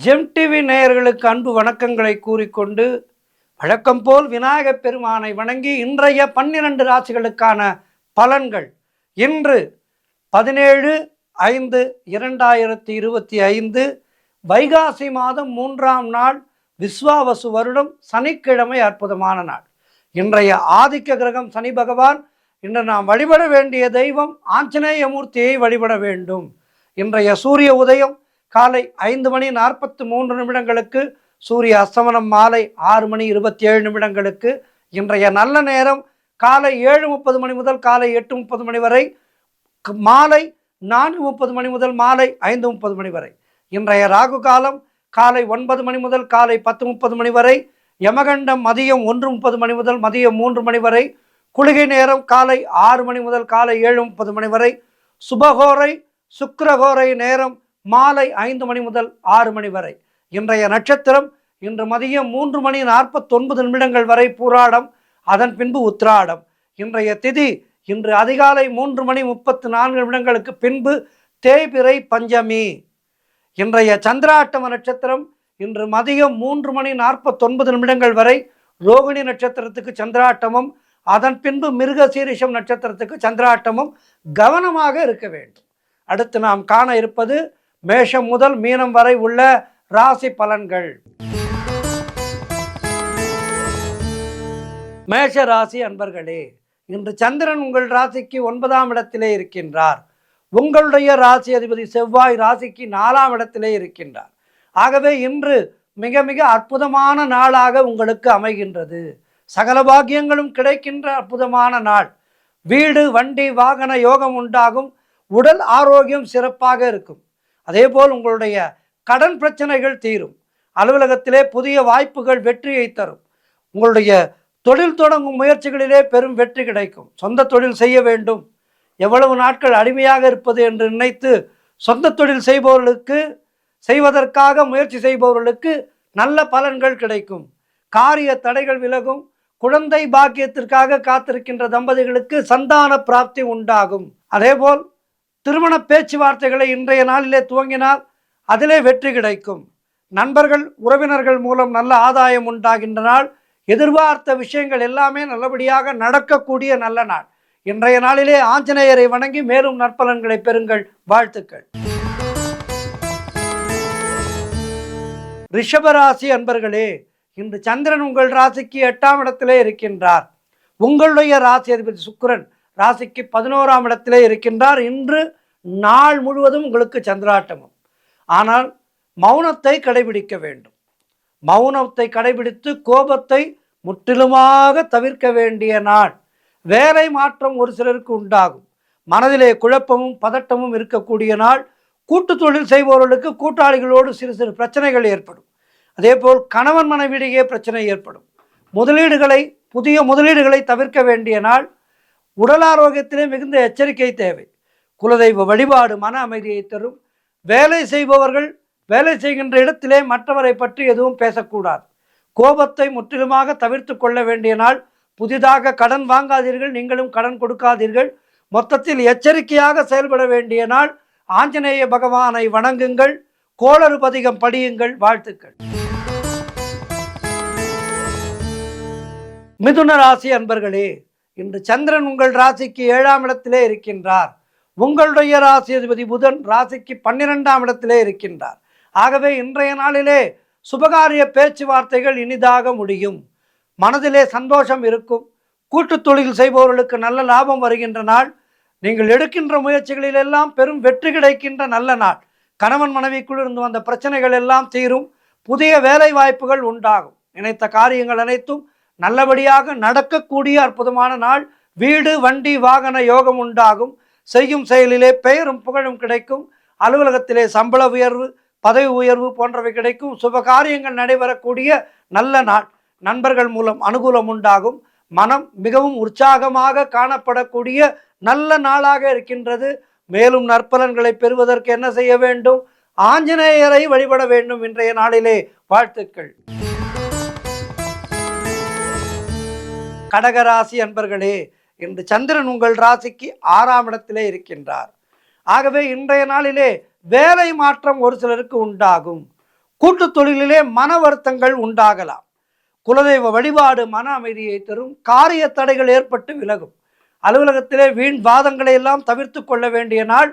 GeM TV நேயர்களுக்கு அன்பு வணக்கங்களை கூறிக்கொண்டு வழக்கம் போல் விநாயகப் பெருமானை வணங்கி இன்றைய 12 ராசிகளுக்கான பலன்கள் இன்று 17/5/2025 வைகாசி மாதம் 3ஆம் நாள் விஸ்வாவசு வருடம் சனிக்கிழமை அற்புதமான நாள். இன்றைய ஆதிக்க கிரகம் சனி பகவான். இன்று நாம் வழிபட வேண்டிய தெய்வம் ஆஞ்சநேயமூர்த்தியை வழிபட வேண்டும். இன்றைய சூரிய உதயம் காலை 5:43 சூரிய அஸ்தமனம் மாலை 6:27 இன்றைய நல்ல நேரம் காலை 7:30 முதல் காலை 8:30 வரை, மாலை 4:30 முதல் மாலை 5:30 வரை. இன்றைய ராகு காலம் காலை 9 முதல் காலை 10:30 வரை, யமகண்டம் மதியம் 1:30 முதல் மதியம் 3 வரை, குளிகை நேரம் காலை 6 முதல் காலை 7:30 வரை, சுபகோரை சுக்கிரகோரை நேரம் மாலை 5 முதல் 6 வரை. இன்றைய நட்சத்திரம் இன்று மதியம் 3:49 வரை பூராடம், அதன் பின்பு உத்திராடம். இன்றைய திதி இன்று அதிகாலை 3:34 பின்பு தேய்பிறை பஞ்சமி. இன்றைய சந்திராட்டம நட்சத்திரம் இன்று மதியம் 3:49 வரை ரோகிணி நட்சத்திரத்துக்கு சந்திராட்டமும், அதன் பின்பு மிருக சீரிஷம் நட்சத்திரத்துக்கு சந்திராட்டமும். கவனமாக இருக்க வேண்டும். அடுத்து நாம் காண இருப்பது மேஷம் முதல் மீனம் வரை உள்ள ராசி பலன்கள். மேஷ ராசி அன்பர்களே, இன்று சந்திரன் உங்கள் ராசிக்கு 9ஆம் இடத்திலே இருக்கின்றார். உங்களுடைய ராசி அதிபதி செவ்வாய் ராசிக்கு 4ஆம் இடத்திலே இருக்கின்றார். ஆகவே இன்று மிக மிக அற்புதமான நாளாக உங்களுக்கு அமைகின்றது. சகல பாக்கியங்களும் கிடைக்கின்ற அற்புதமான நாள். வீடு வண்டி வாகன யோகம் உண்டாகும். உடல் ஆரோக்கியம் சிறப்பாக இருக்கும். அதேபோல் உங்களுடைய கடன் பிரச்சனைகள் தீரும். அலுவலகத்திலே புதிய வாய்ப்புகள் வெற்றியை தரும். உங்களுடைய தொழில் தொடங்கும் முயற்சிகளிலே பெரும் வெற்றி கிடைக்கும். சொந்த தொழில் செய்ய வேண்டும், எவ்வளவு நாட்கள் அடிமையாக இருப்பது என்று நினைத்து சொந்த தொழில் செய்வதற்காக முயற்சி செய்பவர்களுக்கு நல்ல பலன்கள் கிடைக்கும். காரிய தடைகள் விலகும். குழந்தை பாக்கியத்திற்காக காத்திருக்கின்ற தம்பதிகளுக்கு சந்தான பிராப்தி உண்டாகும். அதேபோல் திருமண பேச்சுவார்த்தைகளை இன்றைய நாளிலே துவங்கினால் அதிலே வெற்றி கிடைக்கும். நண்பர்கள் உறவினர்கள் மூலம் நல்ல ஆதாயம் உண்டாகின்ற நாள். எதிர்பார்த்த விஷயங்கள் எல்லாமே நல்லபடியாக நடக்கக்கூடிய நல்ல நாள். இன்றைய நாளிலே ஆஞ்சநேயரை வணங்கி மேலும் நற்பலன்களை பெறுங்கள். வாழ்த்துக்கள். ரிஷபராசி அன்பர்களே, இன்று சந்திரன் உங்கள் ராசிக்கு 8ஆம் இடத்திலே இருக்கின்றார். உங்களுடைய ராசி அதிபதி சுக்கிரன் ராசிக்கு 11ஆம் இடத்திலே இருக்கின்றார். இன்று நாள் முழுவதும் உங்களுக்கு சந்திராட்டமும். ஆனால் மௌனத்தை கடைபிடிக்க வேண்டும். மௌனத்தை கடைபிடித்து கோபத்தை முற்றிலுமாக தவிர்க்க வேண்டிய நாள். வேலை மாற்றம் ஒரு சிலருக்கு உண்டாகும். மனதிலே குழப்பமும் பதட்டமும் இருக்கக்கூடிய நாள். கூட்டு தொழில் செய்பவர்களுக்கு கூட்டாளிகளோடு சிறு சிறு பிரச்சனைகள் ஏற்படும். அதேபோல் கணவன் மனைவியிடையே பிரச்சனை ஏற்படும். புதிய முதலீடுகளை தவிர்க்க வேண்டிய நாள். உடல் ஆரோக்கியத்திலே மிகுந்த எச்சரிக்கை தேவை. குலதெய்வ வழிபாடு மன அமைதியை தரும். வேலை செய்பவர்கள் வேலை செய்கின்ற இடத்திலே மற்றவரை பற்றி எதுவும் பேசக்கூடாது. கோபத்தை முற்றிலுமாக தவிர்த்து கொள்ள வேண்டிய நாள். புதிதாக கடன் வாங்காதீர்கள், நீங்களும் கடன் கொடுக்காதீர்கள். மொத்தத்தில் எச்சரிக்கையாக செயல்பட வேண்டிய நாள். ஆஞ்சநேய பகவானை வணங்குங்கள். கோளறு பதிகம் படியுங்கள். வாழ்த்துக்கள். மிதுன ராசி அன்பர்களே, இன்று சந்திரன் உங்கள் ராசிக்கு 7ஆம் இடத்திலே இருக்கின்றார். உங்களுடைய ராசி அதிபதி புதன் ராசிக்கு 12ஆம் இடத்திலே இருக்கின்றார். ஆகவே இன்றைய நாளிலே சுபகாரிய பேச்சுவார்த்தைகள் இனிதாக முடியும். மனதிலே சந்தோஷம் இருக்கும். கூட்டு தொழில் செய்பவர்களுக்கு நல்ல லாபம் வருகின்ற நாள். நீங்கள் எடுக்கின்ற முயற்சிகளில் எல்லாம் பெரும் வெற்றி கிடைக்கின்ற நல்ல நாள். கணவன் மனைவிக்குள் இருந்து வந்த பிரச்சனைகள் எல்லாம் தீரும். புதிய வேலை வாய்ப்புகள் உண்டாகும். நினைத்த காரியங்கள் அனைத்தும் நல்லபடியாக நடக்கக்கூடிய அற்புதமான நாள். வீடு வண்டி வாகன யோகம் உண்டாகும். செய்யும் செயலிலே பெயரும் புகழும் கிடைக்கும். அலுவலகத்திலே சம்பள உயர்வு பதவி உயர்வு போன்றவை கிடைக்கும். சுப காரியங்கள் நடைபெறக்கூடிய நல்ல நாள். நண்பர்கள் மூலம் அனுகூலம் உண்டாகும். மனம் மிகவும் உற்சாகமாக காணப்படக்கூடிய நல்ல நாளாக இருக்கின்றது. மேலும் நற்பலன்களை பெறுவதற்கு என்ன செய்ய வேண்டும்? ஆஞ்சநேயரை வழிபட வேண்டும் இன்றைய நாளிலே. வாழ்த்துக்கள். கடகராசி அன்பர்களே, இன்று சந்திரன் உங்கள் ராசிக்கு 6ஆம் இடத்திலே இருக்கின்றார். ஆகவே இன்றைய நாளிலே வேலை மாற்றம் ஒரு சிலருக்கு உண்டாகும். கூட்டு தொழிலிலே மன வருத்தங்கள் உண்டாகலாம். குலதெய்வ வழிபாடு மன அமைதியை தரும். காரிய தடைகள் ஏற்பட்டு விலகும். அலுவலகத்திலே வீண் வாதங்களை எல்லாம் தவிர்த்து கொள்ள வேண்டிய நாள்.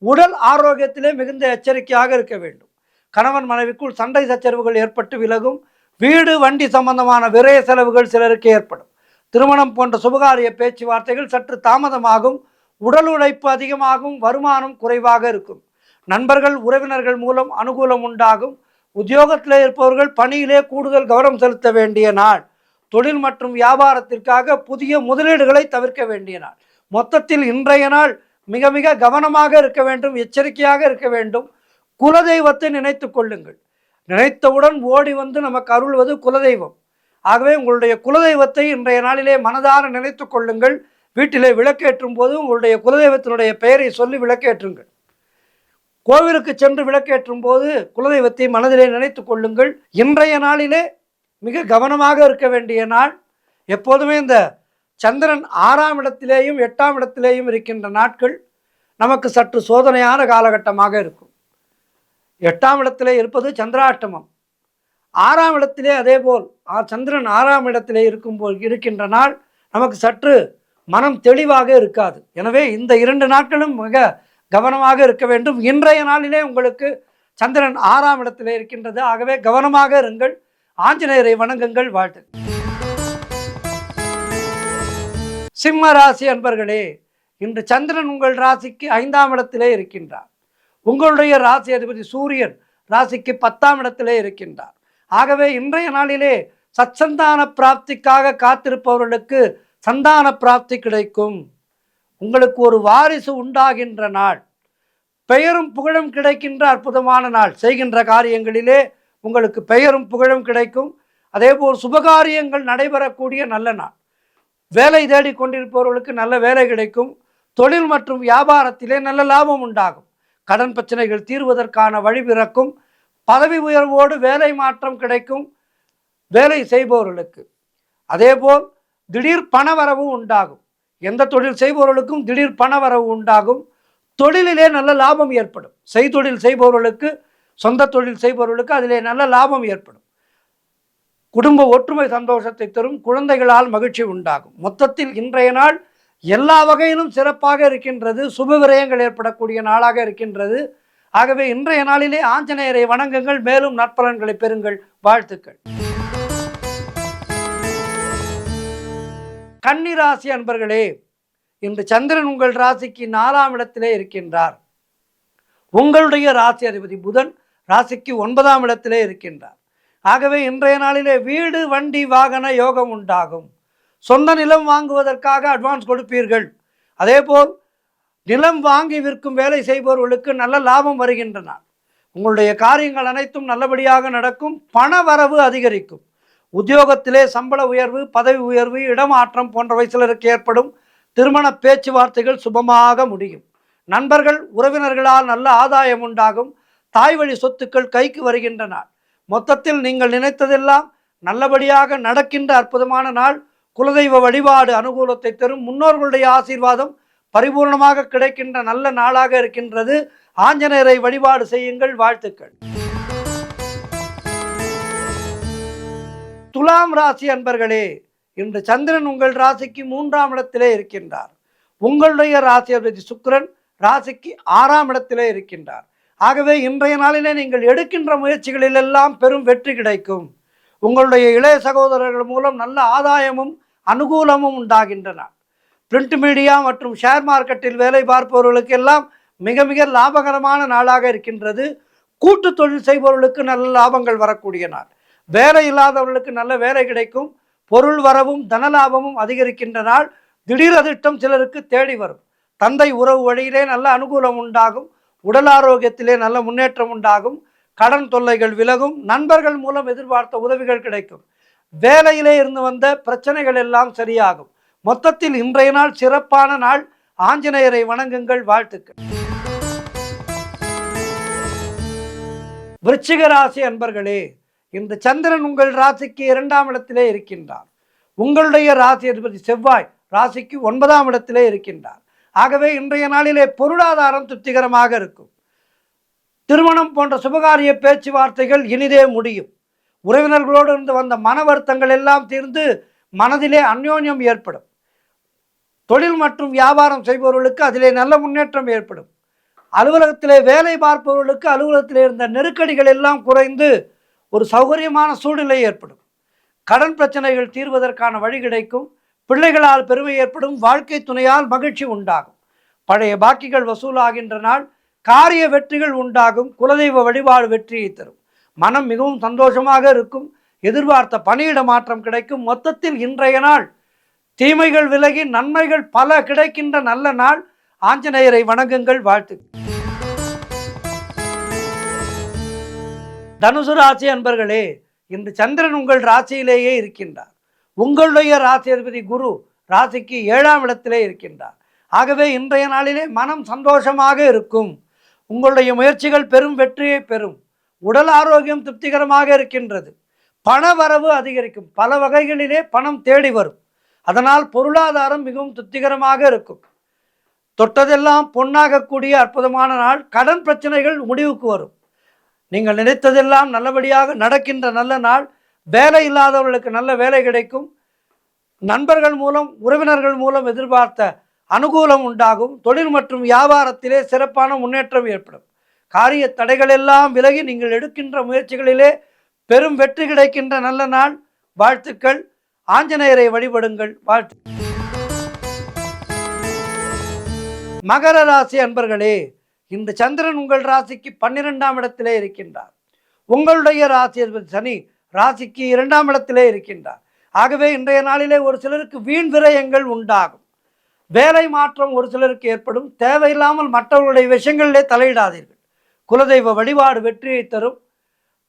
உடல் ஆரோக்கியத்திலே மிகுந்த எச்சரிக்கையாக இருக்க வேண்டும். கணவன் மனைவிக்குள் சண்டை சச்சரவுகள் ஏற்பட்டு விலகும். வீடு வண்டி சம்பந்தமான விரய செலவுகள் சிலருக்கு ஏற்படும். திருமணம் போன்ற சுபகாரிய பேச்சுவார்த்தைகள் சற்று தாமதமாகும். உடல் உழைப்பு அதிகமாகும். வருமானம் குறைவாக இருக்கும். நண்பர்கள் உறவினர்கள் மூலம் அனுகூலம் உண்டாகும். உத்தியோகத்தில் இருப்பவர்கள் பணியிலே கூடுதல் கவனம் செலுத்த வேண்டிய நாள். தொழில் மற்றும் வியாபாரத்திற்காக புதிய முதலீடுகளை தவிர்க்க வேண்டிய நாள். மொத்தத்தில் இன்றைய நாள் மிக மிக கவனமாக இருக்க வேண்டும், எச்சரிக்கையாக இருக்க வேண்டும். குலதெய்வத்தை நினைத்து கொள்ளுங்கள். நினைத்தவுடன் ஓடி வந்து நமக்கு அருள்வது குலதெய்வம். ஆகவே உங்களுடைய குலதெய்வத்தை இன்றைய நாளிலே மனதார நினைத்து கொள்ளுங்கள். வீட்டிலே விளக்கேற்றும் போது உங்களுடைய குலதெய்வத்தினுடைய பெயரை சொல்லி விளக்கேற்றுங்கள். கோவிலுக்கு சென்று விளக்கேற்றும் போது குலதெய்வத்தை மனதிலே நினைத்து கொள்ளுங்கள். இன்றைய நாளிலே மிக கவனமாக இருக்க வேண்டிய நாள். எப்போதுமே இந்த சந்திரன் 6ஆம் இடத்திலேயும் 8ஆம் இடத்திலேயும் இருக்கின்ற நாட்கள் நமக்கு சற்று சோதனையான காலகட்டமாக இருக்கும். 8ஆம் இடத்திலே இருப்பது சந்திராஷ்டமம். 6ஆம் இடத்திலே அதேபோல் சந்திரன் 6ஆம் இடத்திலே இருக்கின்ற நாள் நமக்கு சற்று மனம் தெளிவாக இருக்காது. எனவே இந்த 2 நாட்களும் மிக கவனமாக இருக்க வேண்டும். இன்றைய நாளிலே உங்களுக்கு சந்திரன் 6ஆம் இடத்திலே இருக்கின்றது. ஆகவே கவனமாக இருங்கள். ஆஞ்சநேயரை வணங்குங்கள். வாழ்த்து. சிம்ம ராசி அன்பர்களே, இன்று சந்திரன் உங்கள் ராசிக்கு 5ஆம் இடத்திலே இருக்கின்றார். உங்களுடைய ராசி அதிபதி சூரியன் ராசிக்கு 10ஆம் இடத்திலே இருக்கின்றார். ஆகவே இன்றைய நாளிலே சச்சந்தான பிராப்திக்காக காத்திருப்பவர்களுக்கு சந்தான பிராப்தி கிடைக்கும். உங்களுக்கு ஒரு வாரிசு உண்டாகின்ற நாள். பெயரும் புகழும் கிடைக்கின்ற அற்புதமான நாள். செய்கின்ற காரியங்களிலே உங்களுக்கு பெயரும் புகழும் கிடைக்கும். அதேபோல் சுபகாரியங்கள் நடைபெறக்கூடிய நல்ல நாள். வேலை தேடி கொண்டிருப்பவர்களுக்கு நல்ல வேலை கிடைக்கும். தொழில் மற்றும் வியாபாரத்திலே நல்ல லாபம் உண்டாகும். கடன் பிரச்சனைகள் தீர்வதற்கான வழி பிறக்கும். பதவி உயர்வோடு வேலை மாற்றம் கிடைக்கும் வேலை செய்பவர்களுக்கு. அதேபோல் திடீர் பணவரவு உண்டாகும். எந்த தொழில் செய்பவர்களுக்கும் திடீர் பணவரவு உண்டாகும். தொழிலிலே நல்ல லாபம் ஏற்படும். செய்தொழில் செய்பவர்களுக்கு, சொந்த தொழில் செய்பவர்களுக்கு அதிலே நல்ல லாபம் ஏற்படும். குடும்ப ஒற்றுமை சந்தோஷத்தை தரும். குழந்தைகளால் மகிழ்ச்சி உண்டாகும். மொத்தத்தில் இன்றைய நாள் எல்லா வகையிலும் சிறப்பாக இருக்கின்றது. சுப விரயங்கள் ஏற்படக்கூடிய நாளாக இருக்கின்றது. ஆகவே இன்றைய நாளிலே ஆஞ்சநேயரை வணங்குங்கள். மேலும் நற்பலன்களை பெறுங்கள். வாழ்த்துக்கள். கன்னி ராசி அன்பர்களே, இன்று சந்திரன் உங்கள் ராசிக்கு 4ஆம் இடத்திலே இருக்கின்றார். உங்களுடைய ராசி அதிபதி புதன் ராசிக்கு 9ஆம் இடத்திலே இருக்கின்றார். ஆகவே இன்றைய நாளிலே வீடு வண்டி வாகன யோகம் உண்டாகும். சொந்த நிலம் வாங்குவதற்காக அட்வான்ஸ் கொடுப்பீர்கள். அதேபோல் நிலம் வாங்கி விற்கும் வேலை செய்பவர்களுக்கு நல்ல லாபம் வருகின்றன. உங்களுடைய காரியங்கள் அனைத்தும் நல்லபடியாக நடக்கும். பண வரவு அதிகரிக்கும். உத்தியோகத்திலே சம்பள உயர்வு, பதவி உயர்வு, இடமாற்றம் போன்றவை சிலருக்கு ஏற்படும். திருமண பேச்சுவார்த்தைகள் சுபமாக முடியும். நண்பர்கள் உறவினர்களால் நல்ல ஆதாயம் உண்டாகும். தாய் வழி சொத்துக்கள் கைக்கு வருகின்ற நாள். மொத்தத்தில் நீங்கள் நினைத்ததெல்லாம் நல்லபடியாக நடக்கின்ற அற்புதமான நாள். குலதெய்வ வழிபாடு அனுகூலத்தை தரும். முன்னோர்களுடைய ஆசீர்வாதம் பரிபூர்ணமாக கிடைக்கின்ற நல்ல நாளாக இருக்கின்றது. ஆஞ்சநேயரை வழிபாடு செய்யுங்கள். வாழ்த்துக்கள். துலாம் ராசி அன்பர்களே, இன்று சந்திரன் உங்கள் ராசிக்கு 3ஆம் இடத்திலே இருக்கின்றார். உங்களுடைய ராசி அதிபதி சுக்கிரன் ராசிக்கு 6ஆம் இடத்திலே இருக்கின்றார். ஆகவே இன்றைய நாளிலே நீங்கள் எடுக்கின்ற முயற்சிகளில் எல்லாம் பெரும் வெற்றி கிடைக்கும். உங்களுடைய இளைய சகோதரர்கள் மூலம் நல்ல ஆதாயமும் அனுகூலமும் உண்டாகின்றன. பிரிண்ட் மீடியா மற்றும் ஷேர் மார்க்கெட்டில் வேலை பார்ப்பவர்களுக்கு எல்லாம் மிக மிக லாபகரமான நாளாக இருக்கின்றது. கூட்டு தொழில் செய்பவர்களுக்கு நல்ல லாபங்கள் வரக்கூடிய நாள். வேலை இல்லாதவர்களுக்கு நல்ல வேலை கிடைக்கும். பொருள் வரவும் தனலாபமும் அதிகரிக்கின்ற நாள். திடீர் அதிர்ஷ்டம் சிலருக்கு தேடி வரும். தந்தை உறவு வழியிலே நல்ல அனுகூலம் உண்டாகும். உடல் ஆரோக்கியத்திலே நல்ல முன்னேற்றம் உண்டாகும். கடன் தொல்லைகள் விலகும். நண்பர்கள் மூலம் எதிர்பார்த்த உதவிகள் கிடைக்கும். வேலையிலே இருந்து வந்த பிரச்சனைகள் எல்லாம் சரியாகும். மொத்தத்தில் இன்றைய நாள் சிறப்பான நாள். ஆஞ்சநேயரை வணங்குங்கள். வாழ்த்துக்கள். விருச்சிக ராசி அன்பர்களே, இந்த சந்திரன் உங்கள் ராசிக்கு 2ஆம் இடத்திலே இருக்கின்றார். உங்களுடைய ராசி அதிபதி செவ்வாய் ராசிக்கு 9ஆம் இடத்திலே இருக்கின்றார். ஆகவே இன்றைய நாளிலே பொருளாதாரம் திருப்திகரமாக இருக்கும். திருமணம் போன்ற சுபகாரிய பேச்சுவார்த்தைகள் இனிதே முடியும். உறவினர்களோடு இருந்து வந்த மன வருத்தங்கள் எல்லாம் தீர்ந்து மனதிலே அந்யோன்யம் ஏற்படும். தொழில் மற்றும் வியாபாரம் செய்பவர்களுக்கு அதிலே நல்ல முன்னேற்றம் ஏற்படும். அலுவலகத்திலே வேலை பார்ப்பவர்களுக்கு அலுவலகத்திலே இருந்த நெருக்கடிகள் எல்லாம் குறைந்து ஒரு சௌகரியமான சூழ்நிலை ஏற்படும். கடன் பிரச்சனைகள் தீர்வதற்கான வழி கிடைக்கும். பிள்ளைகளால் பெருமை ஏற்படும். வாழ்க்கை துணையால் மகிழ்ச்சி உண்டாகும். பழைய பாக்கிகள் வசூலாகின்ற நாள். காரிய வெற்றிகள் உண்டாகும். குலதெய்வ வழிபாடு வெற்றியை தரும். மனம் மிகவும் சந்தோஷமாக இருக்கும். எதிர்பார்த்த பணியிட மாற்றம் கிடைக்கும். மொத்தத்தில் இன்றைய நாள் தீமைகள் விலகி நன்மைகள் பல கிடைக்கின்ற நல்ல நாள். ஆஞ்சநேயரை வணங்குங்கள். வாழ்த்து. தனுசு ராசி அன்பர்களே, இன்று சந்திரன் உங்கள் ராசியிலேயே இருக்கின்றார். உங்களுடைய ராசி அதிபதி குரு ராசிக்கு 7ஆம் இடத்திலே இருக்கின்றார். ஆகவே இன்றைய நாளிலே மனம் சந்தோஷமாக இருக்கும். உங்களுடைய முயற்சிகள் பெரும் வெற்றியை பெறும். உடல் ஆரோக்கியம் திருப்திகரமாக இருக்கின்றது. பண வரவு அதிகரிக்கும். பல வகைகளிலே பணம் தேடி வரும். அதனால் பொருளாதாரம் மிகவும் திருப்திகரமாக இருக்கும். தொட்டதெல்லாம் பொன்னாகக்கூடிய அற்புதமான நாள். கடன் பிரச்சனைகள் முடிவுக்கு வரும். நீங்கள் நினைத்ததெல்லாம் நல்லபடியாக நடக்கின்ற நல்ல நாள். வேலை இல்லாதவர்களுக்கு நல்ல வேலை கிடைக்கும். நண்பர்கள் மூலம் உறவினர்கள் மூலம் எதிர்பார்த்த அனுகூலம் உண்டாகும். தொழில் மற்றும் வியாபாரத்திலே சிறப்பான முன்னேற்றம் ஏற்படும். காரிய தடைகள் எல்லாம் விலகி நீங்கள் எடுக்கின்ற முயற்சிகளிலே பெரும் வெற்றி கிடைக்கின்ற நல்ல நாள். வாழ்த்துக்கள். ஆஞ்சநேயரை வழிபடுங்கள். வாழ்த்து. மகர ராசி அன்பர்களே, இந்த சந்திரன் உங்கள் ராசிக்கு 12ஆம் இடத்திலே இருக்கின்றார். உங்களுடைய ராசி அதிபதி சனி ராசிக்கு 2ஆம் இடத்திலே இருக்கின்றார். ஆகவே இன்றைய நாளிலே ஒரு சிலருக்கு வீண் விரயங்கள் உண்டாகும். வேலை மாற்றம் ஒரு சிலருக்கு ஏற்படும். தேவையில்லாமல் மற்றவர்களுடைய விஷயங்களிலே தலையிடாதீர்கள். குலதெய்வ வழிபாடு வெற்றியை தரும்.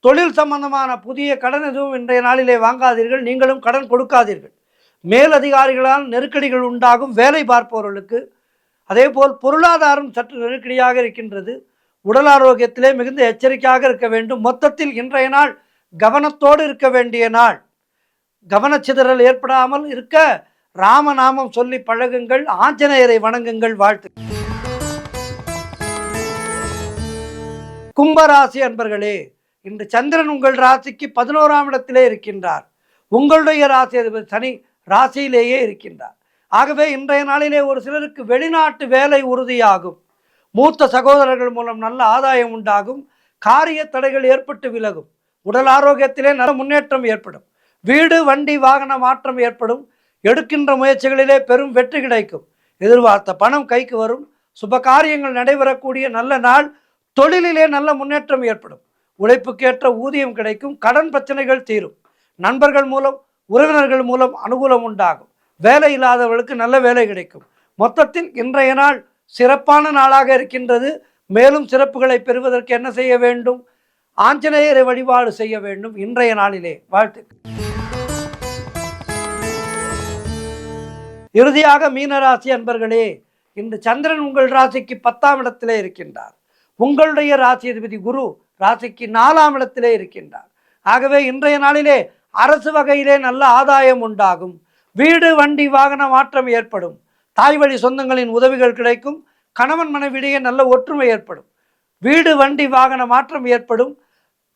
தொழில் சம்பந்தமான புதிய கடன் எதுவும் இன்றைய நாளிலே வாங்காதீர்கள். நீங்களும் கடன் கொடுக்காதீர்கள். மேலதிகாரிகளால் நெருக்கடிகள் உண்டாகும். வேலை பார்ப்பவர்களுக்கு அதேபோல் பொருளாதாரம் சற்று நெருக்கடியாக இருக்கின்றது. உடல் ஆரோக்கியத்திலே மிகுந்த எச்சரிக்கையாக இருக்க வேண்டும். மொத்தத்தில் இன்றைய நாள் கவனத்தோடு இருக்க வேண்டிய நாள். கவனச்சிதறல் ஏற்படாமல் இருக்க ராமநாமம் சொல்லி பழகுங்கள். ஆஞ்சநேயரை வணங்குங்கள். வாழ்த்து. கும்பராசி அன்பர்களே, இன்று சந்திரன் உங்கள் ராசிக்கு 11ஆம் இடத்திலே இருக்கின்றார். உங்களுடைய ராசி அதிபதி சனி ராசியிலேயே இருக்கின்றார். ஆகவே இன்றைய நாளிலே ஒரு சிலருக்கு வெளிநாட்டு வேலை உறுதியாகும். மூத்த சகோதரர்கள் மூலம் நல்ல ஆதாயம் உண்டாகும். காரிய தடைகள் ஏற்பட்டு விலகும். உடல் ஆரோக்கியத்திலே நல்ல முன்னேற்றம் ஏற்படும். வீடு வண்டி வாகன மாற்றம் ஏற்படும். எடுக்கின்ற முயற்சிகளிலே பெரும் வெற்றி கிடைக்கும். எதிர்பார்த்த பணம் கைக்கு வரும். சுப காரியங்கள் நடைபெறக்கூடிய நல்ல நாள். தொழிலிலே நல்ல முன்னேற்றம் ஏற்படும். உழைப்புக்கேற்ற ஊதியம் கிடைக்கும். கடன் பிரச்சனைகள் தீரும். நண்பர்கள் மூலம் உறவினர்கள் மூலம் அனுகூலம் உண்டாகும். வேலை இல்லாதவர்களுக்கு நல்ல வேலை கிடைக்கும். மொத்தத்தில் இன்றைய நாள் சிறப்பான நாளாக இருக்கின்றது. மேலும் சிறப்புகளை பெறுவதற்கு என்ன செய்ய வேண்டும்? ஆஞ்சநேயரை வழிபாடு செய்ய வேண்டும் இன்றைய நாளிலே. வாழ்த்து. இறுதியாக மீனராசி அன்பர்களே, இன்று சந்திரன் உங்கள் ராசிக்கு 10ஆம் இடத்திலே இருக்கின்றார். உங்களுடைய ராசி அதிபதி குரு ராசிக்கு 4ஆம் இடத்திலே இருக்கின்றார். ஆகவே இன்றைய நாளிலே அரசு வகையிலே நல்ல ஆதாயம் உண்டாகும். வீடு வண்டி வாகன மாற்றம் ஏற்படும். தாய் வழி சொந்தங்களின் உதவிகள் கிடைக்கும். கணவன் மனைவியிடையே நல்ல ஒற்றுமை ஏற்படும். வீடு வண்டி வாகன மாற்றம் ஏற்படும்.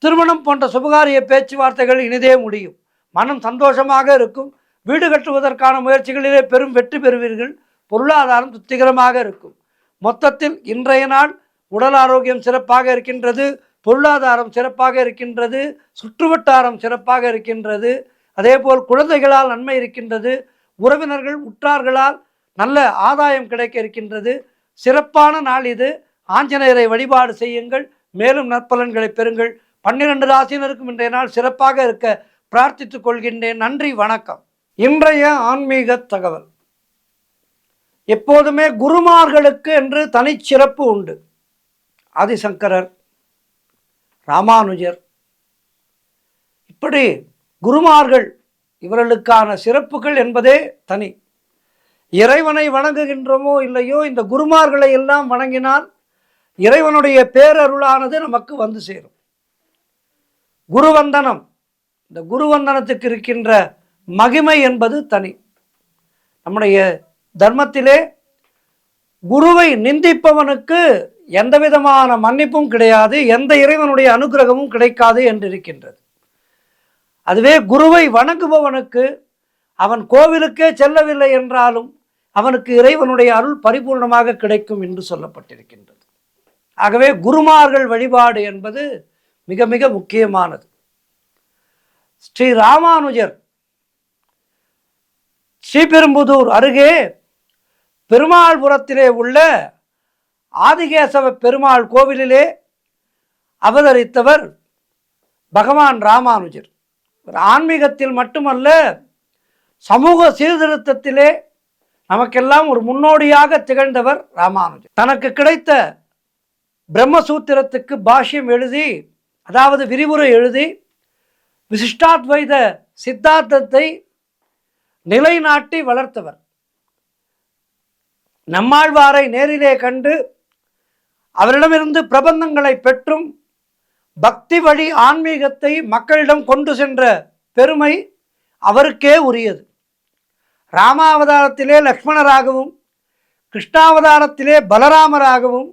திருமணம் போன்ற சுபகாரிய பேச்சுவார்த்தைகள் இனிதே முடியும். மனம் சந்தோஷமாக இருக்கும். வீடு கட்டுவதற்கான முயற்சிகளிலே பெரும் வெற்றி பெறுவீர்கள். பொருளாதாரம் திருப்திகரமாக இருக்கும். மொத்தத்தில் இன்றைய நாள் உடல் ஆரோக்கியம் சிறப்பாக இருக்கின்றது. பொருளாதாரம் சிறப்பாக இருக்கின்றது. சுற்றுவட்டாரம் சிறப்பாக இருக்கின்றது. அதேபோல் குழந்தைகளால் நன்மை இருக்கின்றது. உறவினர்கள் உற்றார்களால் நல்ல ஆதாயம் கிடைக்க இருக்கின்றது. சிறப்பான நாள் இது. ஆஞ்சநேயரை வழிபாடு செய்யுங்கள். மேலும் நற்பலன்களை பெறுங்கள். 12 ராசியினருக்கும் இன்றைய நாள் சிறப்பாக இருக்க பிரார்த்தித்துக் கொள்கின்றேன். நன்றி, வணக்கம். இன்றைய ஆன்மீக தகவல். எப்போதுமே குருமார்களுக்கு என்று தனிச்சிறப்பு உண்டு. ஆதிசங்கரர், ராமானுஜர், இப்படி குருமார்கள் இவர்களுக்கான சிறப்புகள் என்பதே தனி. இறைவனை வணங்குகின்றோமோ இல்லையோ, இந்த குருமார்களை எல்லாம் வணங்கினால் இறைவனுடைய பேரருளானது நமக்கு வந்து சேரும். குருவந்தனம், இந்த குருவந்தனத்துக்கு இருக்கின்ற மகிமை என்பது தனி. நம்முடைய தர்மத்திலே குருவை நிந்திப்பவனுக்கு எந்த விதமான மன்னிப்பும் கிடையாது, எந்த இறைவனுடைய அனுகிரகமும் கிடைக்காது என்று இருக்கின்றது. அதுவே குருவை வணங்குபவனுக்கு அவன் கோவிலுக்கே செல்லவில்லை என்றாலும் அவனுக்கு இறைவனுடைய அருள் பரிபூர்ணமாக கிடைக்கும் என்று சொல்லப்பட்டிருக்கின்றது. ஆகவே குருமார்கள் வழிபாடு என்பது மிக மிக முக்கியமானது. ஸ்ரீ ராமானுஜர் ஸ்ரீபெரும்புதூர் அருகே பெருமாள்புரத்திலே உள்ள ஆதிகேசவ பெருமாள் கோவிலிலே அவதரித்தவர் பகவான் ராமானுஜர். ஆன்மீகத்தில் மட்டுமல்ல, சமூக சீர்திருத்தத்திலே நமக்கெல்லாம் ஒரு முன்னோடியாக திகழ்ந்தவர் ராமானுஜர். தனக்கு கிடைத்த பிரம்மசூத்திரத்துக்கு பாஷ்யம் எழுதி, அதாவது விரிவுரை எழுதி, விசிஷ்டாத்வைத சித்தாந்தத்தை நிலைநாட்டி வளர்த்தவர். நம்மாழ்வாரை நேரிலே கண்டு அவரிடமிருந்து பிரபந்தங்களை பெற்றும் பக்தி வழி ஆன்மீகத்தை மக்களிடம் கொண்டு சென்ற பெருமை அவருக்கே உரியது. ராமாவதாரத்திலே லக்ஷ்மணராகவும், கிருஷ்ணாவதாரத்திலே பலராமராகவும்,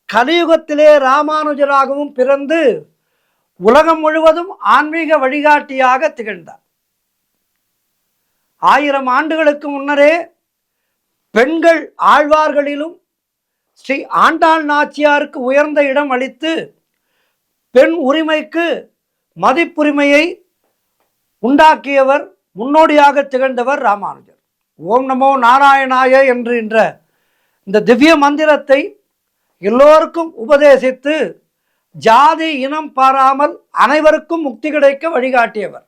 கலியுகத்திலே ராமானுஜராகவும் பிறந்து உலகம் முழுவதும் ஆன்மீக வழிகாட்டியாக திகழ்ந்தார். 1000 ஆண்டுகளுக்கு முன்னரே பெண்கள் ஆழ்வார்களிலும் ஸ்ரீ ஆண்டாள் நாச்சியாருக்கு உயர்ந்த இடம் அளித்து பெண் உரிமைக்கு மதிப்புரிமையை உண்டாக்கியவர், முன்னோடியாக திகழ்ந்தவர் ராமானுஜர். ஓம் நமோ நாராயணாய என்று இந்த திவ்ய மந்திரத்தை எல்லோருக்கும் உபதேசித்து ஜாதி இனம் பாராமல் அனைவருக்கும் முக்தி கிடைக்க வழிகாட்டியவர்.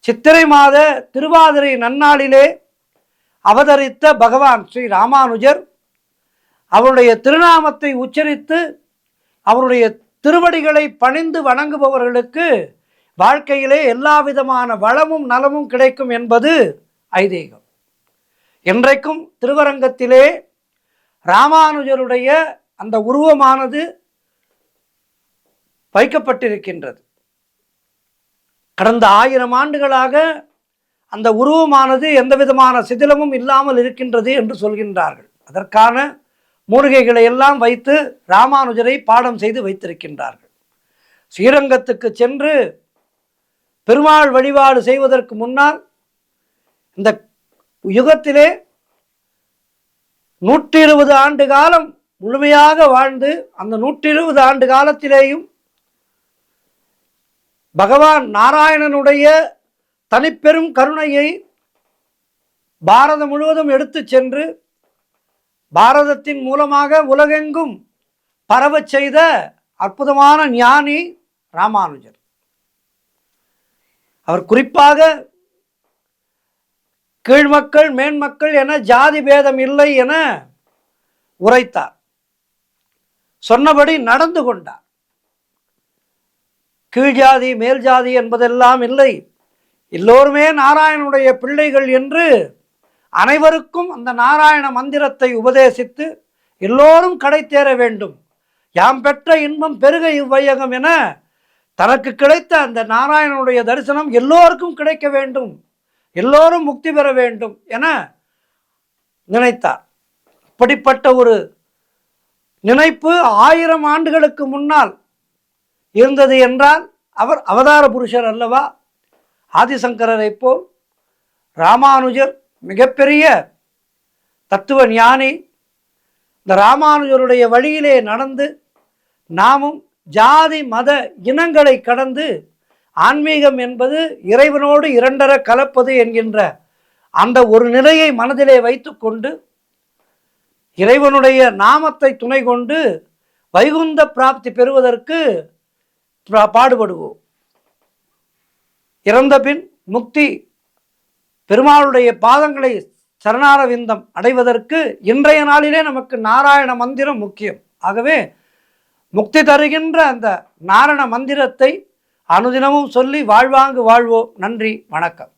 சித்திரை மாத திருவாதிரை நன்னாளிலே அவதரித்த பகவான் ஸ்ரீ ராமானுஜர் அவருடைய திருநாமத்தை உச்சரித்து அவருடைய திருவடிகளை பணிந்து வணங்குபவர்களுக்கு வாழ்க்கையிலே எல்லா விதமான வளமும் நலமும் கிடைக்கும் என்பது ஐதீகம். என்றைக்கும் திருவரங்கத்திலே ராமானுஜருடைய அந்த உருவமானது வைக்கப்பட்டிருக்கின்றது. கடந்த 1000 ஆண்டுகளாக அந்த உருவமானது எந்த விதமான சிதிலமும் இல்லாமல் இருக்கின்றது என்று சொல்கின்றார்கள். அதற்கான மூலிகைகளை எல்லாம் வைத்து ராமானுஜரை பாடம் செய்து வைத்திருக்கின்றார்கள். ஸ்ரீரங்கத்துக்கு சென்று பெருமாள் வழிபாடு செய்வதற்கு முன்னால் இந்த யுகத்திலே 120 ஆண்டு காலம் முழுமையாக வாழ்ந்து அந்த 120 ஆண்டு காலத்திலேயும் பகவான் நாராயணனுடைய தனிப்பெரும் கருணையை பாரதம் முழுவதும் எடுத்து சென்று பாரதத்தின் மூலமாக உலகெங்கும் பரவச் செய்த அற்புதமான ஞானி ராமானுஜர். அவர் குறிப்பாக கீழ்மக்கள் மேன்மக்கள் என ஜாதி பேதம் இல்லை என உரைத்தார். சொன்னபடி நடந்து கொண்டார். கீழ் ஜாதி மேல் ஜாதி என்பதெல்லாம் இல்லை, எல்லோருமே நாராயணனுடைய பிள்ளைகள் என்று அனைவருக்கும் அந்த நாராயண மந்திரத்தை உபதேசித்து எல்லோரும் கடை தேர வேண்டும், யாம் பெற்ற இன்பம் பெருக இவ்வையகம் என தனக்கு கிடைத்த அந்த நாராயணனுடைய தரிசனம் எல்லோருக்கும் கிடைக்க வேண்டும், எல்லோரும் முக்தி பெற வேண்டும் என நினைத்தார். அப்படிப்பட்ட ஒரு நினைப்பு 1000 ஆண்டுகளுக்கு முன்னால் இருந்தது என்றால் அவர் அவதார புருஷர் அல்லவா? ஆதிசங்கரரை போல் ராமானுஜர் மிகப்பெரிய தத்துவ ஞானி. இந்த ராமானுஜருடைய வழியிலே நடந்து நாமும் ஜாதி மத இனங்களை கடந்து ஆன்மீகம் என்பது இறைவனோடு இரண்டர கலப்பது என்கின்ற அந்த ஒரு நிலையை மனதிலே வைத்துக்கொண்டு இறைவனுடைய நாமத்தை துணை கொண்டு வைகுந்த பிராப்தி பெறுவதற்கு பாடுபடுவோம். இறந்த பின் முக்தி பெருமாளுடைய பாதங்களை சரணாரவிந்தம் அடைவதற்கு இன்றைய நாளிலே நமக்கு நாராயண மந்திரம் முக்கியம். ஆகவே முக்தி தருகின்ற அந்த நாராயண மந்திரத்தை அனுதினமும் சொல்லி வாழ்வாங்கு வாழ்வோம். நன்றி, வணக்கம்.